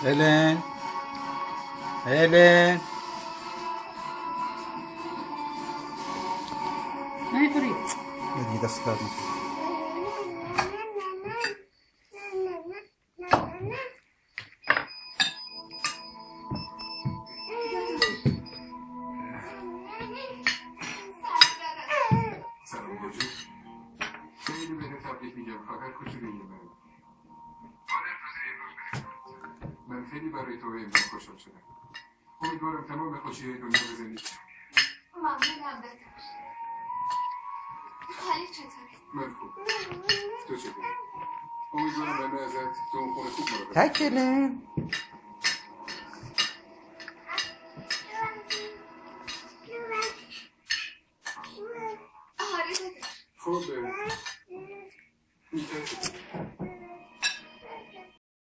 هلن هلن نمیخوری؟ بدی دست کار میکنی. سلام موجود خیلی بهت تبریک میگم خواهر کوچولوی من خیلی برای تو امروز خوشحال شدم امیدوارم تمام خوشی دنیا به زندگی ممنونم داداش. حالی چطوری؟ من خوب تو چطوری؟ امیدوارم همه ازت تو اون خونه خوب مراقبت تک کنن. هلن آره داداش. خب میتونی